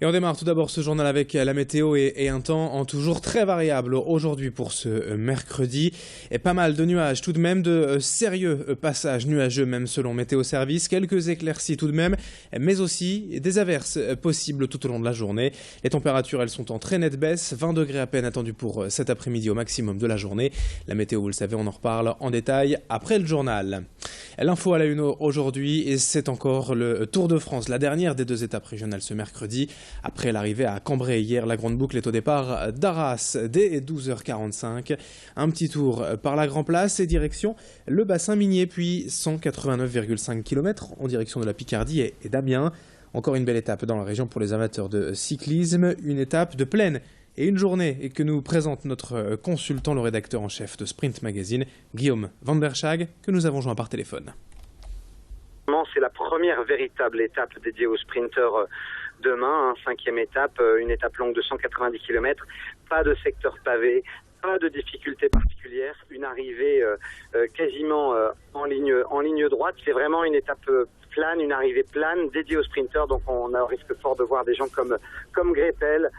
Et on démarre tout d'abord ce journal avec la météo et un temps en toujours très variable aujourd'hui pour ce mercredi. Et pas mal de nuages, tout de même de sérieux passages nuageux même selon Météo Service. Quelques éclaircies tout de même, mais aussi des averses possibles tout au long de la journée. Les températures, elles sont en très nette baisse. 20 degrés à peine attendus pour cet après-midi au maximum de la journée. La météo, vous le savez, on en reparle en détail après le journal. L'info à la une aujourd'hui, et c'est encore le Tour de France, la dernière des 2 étapes régionales ce mercredi. Après l'arrivée à Cambrai hier, la grande boucle est au départ d'Arras dès 12h45. Un petit tour par la Grand Place et direction le bassin minier, puis 189,5 km en direction de la Picardie et d'Amiens. Encore une belle étape dans la région pour les amateurs de cyclisme, une étape de plaine et une journée que nous présente notre consultant, le rédacteur en chef de Sprint Magazine, Guillaume Van der Schaag, que nous avons joint par téléphone. C'est la première véritable étape dédiée aux sprinteurs demain, 5e étape, une étape longue de 190 km, pas de secteur pavé, pas de difficultés particulières, une arrivée quasiment en ligne droite. C'est vraiment une étape plane, une arrivée plane dédiée aux sprinteurs, donc on risque fort de voir des gens comme Greipel,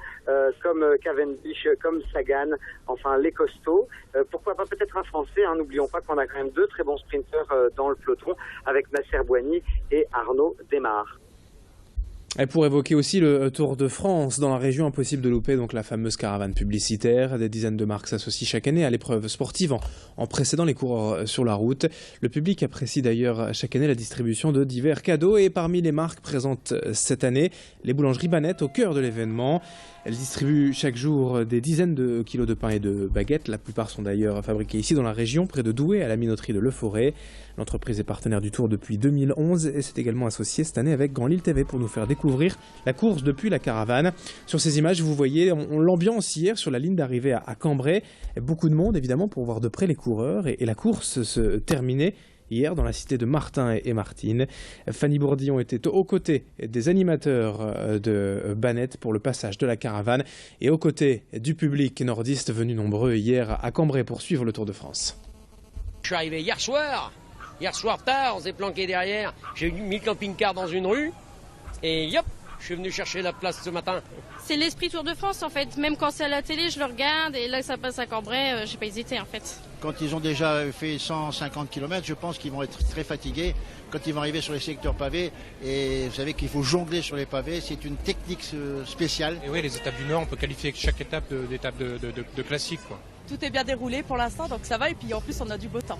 comme Cavendish, comme Sagan, enfin les costauds. Pourquoi pas peut-être un Français, n'oublions pas qu'on a quand même 2 très bons sprinteurs dans le peloton avec Nasser Bouhanni et Arnaud Démare. Et pour évoquer aussi le Tour de France dans la région, impossible de louper donc la fameuse caravane publicitaire. Des dizaines de marques s'associent chaque année à l'épreuve sportive en précédant les coureurs sur la route. Le public apprécie d'ailleurs chaque année la distribution de divers cadeaux et parmi les marques présentes cette année, les boulangeries Banette au cœur de l'événement. Elles distribuent chaque jour des dizaines de kilos de pain et de baguettes. La plupart sont d'ailleurs fabriqués ici dans la région, près de Douai, à la minoterie de Leforêt. L'entreprise est partenaire du Tour depuis 2011 et s'est également associée cette année avec Grand Lille TV pour nous faire découvrir la course depuis la caravane. Sur ces images, vous voyez l'ambiance hier sur la ligne d'arrivée à Cambrai. Beaucoup de monde évidemment pour voir de près les coureurs et la course se terminait hier dans la cité de Martin et Martine. Fanny Bourdillon était aux côtés des animateurs de Banette pour le passage de la caravane et aux côtés du public nordiste venu nombreux hier à Cambrai pour suivre le Tour de France. Je suis arrivé hier soir tard, on s'est planqué derrière. J'ai mis le camping-car dans une rue et yop, je suis venu chercher la place ce matin. C'est l'esprit Tour de France en fait, même quand c'est à la télé je le regarde et là ça passe à Cambrai, j'ai pas hésité en fait. Quand ils ont déjà fait 150 km, je pense qu'ils vont être très fatigués quand ils vont arriver sur les secteurs pavés. Et vous savez qu'il faut jongler sur les pavés, c'est une technique spéciale. Et oui, les étapes du Nord, on peut qualifier chaque étape d'étape de classique, quoi. Tout est bien déroulé pour l'instant, donc ça va. Et puis en plus, on a du beau temps.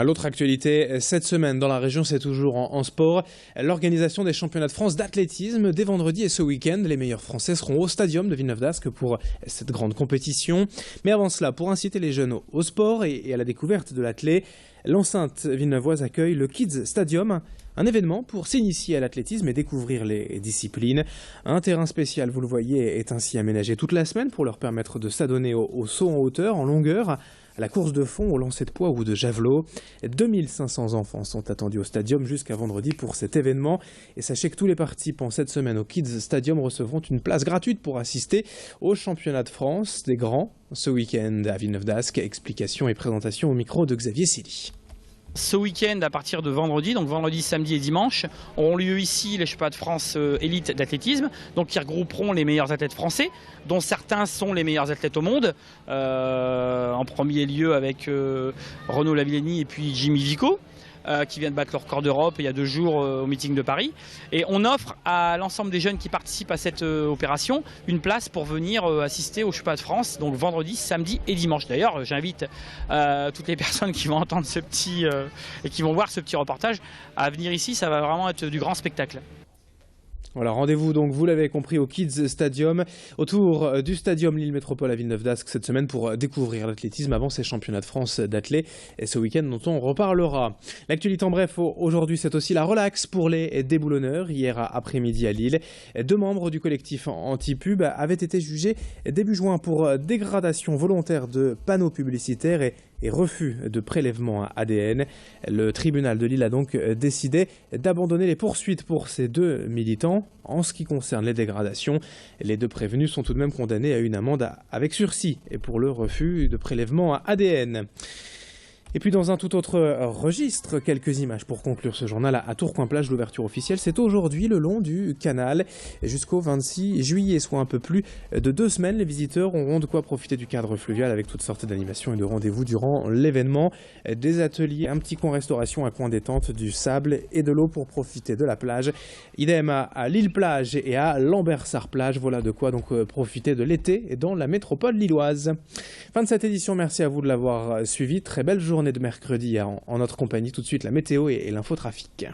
L'autre actualité, cette semaine dans la région, c'est toujours en sport. L'organisation des championnats de France d'athlétisme dès vendredi et ce week-end. Les meilleurs Français seront au stadium de Villeneuve-d'Ascq pour cette grande compétition. Mais avant cela, pour inciter les jeunes au sport et à la découverte de l'athlé, l'enceinte villeneuvoise accueille le Kids Stadium, un événement pour s'initier à l'athlétisme et découvrir les disciplines. Un terrain spécial, vous le voyez, est ainsi aménagé toute la semaine pour leur permettre de s'adonner au saut en hauteur, en longueur, à la course de fond, au lancer de poids ou de javelot. 2500 enfants sont attendus au stadium jusqu'à vendredi pour cet événement. Et sachez que tous les participants cette semaine au Kids Stadium recevront une place gratuite pour assister au championnat de France des grands ce week-end à Villeneuve-d'Ascq. Explications et présentations au micro de Xavier Silly. Ce week-end, à partir de vendredi, donc vendredi, samedi et dimanche, auront lieu ici les championnats de France élite d'athlétisme, donc qui regrouperont les meilleurs athlètes français, dont certains sont les meilleurs athlètes au monde, en premier lieu avec Renaud Lavillenie et puis Jimmy Vico, qui vient de battre le record d'Europe il y a 2 jours au meeting de Paris. Et on offre à l'ensemble des jeunes qui participent à cette opération une place pour venir assister au championnat de France, donc vendredi, samedi et dimanche. D'ailleurs, j'invite toutes les personnes qui vont entendre ce petit et qui vont voir ce petit reportage à venir ici. Ça va vraiment être du grand spectacle. Voilà, rendez-vous donc, vous l'avez compris, au Kids Stadium, autour du Stadium Lille Métropole à Villeneuve-d'Ascq cette semaine pour découvrir l'athlétisme avant ces championnats de France d'athlé et ce week-end dont on reparlera. L'actualité en bref, aujourd'hui, c'est aussi la relaxe pour les déboulonneurs. Hier après-midi à Lille, 2 membres du collectif anti-pub avaient été jugés début juin pour dégradation volontaire de panneaux publicitaires et refus de prélèvement ADN. Le tribunal de Lille a donc décidé d'abandonner les poursuites pour ces 2 militants. En ce qui concerne les dégradations, les 2 prévenus sont tout de même condamnés à une amende avec sursis et pour le refus de prélèvement ADN. Et puis dans un tout autre registre, quelques images pour conclure ce journal à Tourcoing-Plage. L'ouverture officielle, c'est aujourd'hui le long du canal jusqu'au 26 juillet, soit un peu plus de 2 semaines. Les visiteurs auront de quoi profiter du cadre fluvial avec toutes sortes d'animations et de rendez-vous durant l'événement. Des ateliers, un petit coin restauration, un coin détente, du sable et de l'eau pour profiter de la plage. Idem à Lille-Plage et à Lambersart-Plage. Voilà de quoi donc profiter de l'été dans la métropole lilloise. Fin de cette édition, merci à vous de l'avoir suivi. Très belle journée de mercredi en notre compagnie. Tout de suite la météo et l'infotrafic.